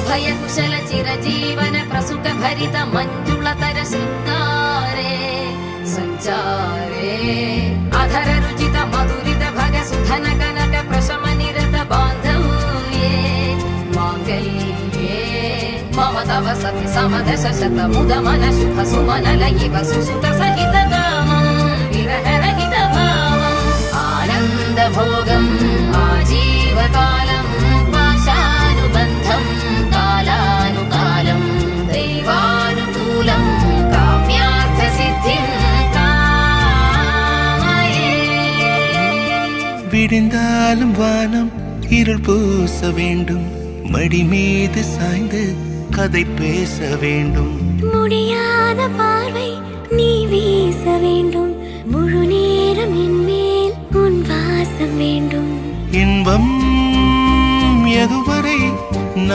अभय कुशल चिरजीवन प्रसुख भरित मंजुलतर शृंगारे संचारे अधर रुचित मधुरित भग सुधन कनक प्रशम निरत बांधव्ये मांगल्ये मम तव सति समदश शत मुद मन शुभ सुमन लयिव सुसुत सहित कामं विरह रहित भावम् आनंद भोगम् आजीवकालम् पाशानुबन्धम् कालानुकालम् दैवानुकूलम् काम्यार्थ सिद्धिम् कामये விடிந்தாலும் வானம் இருள் பூச வேண்டும் மடி மீது சாய்ந்து கதை பேச வேண்டும் முடியாத பார்வை நீ வீச வேண்டும் முழு நேரம் என் மேல் உன் வாசம் வேண்டும் இன்பம் எதுவரை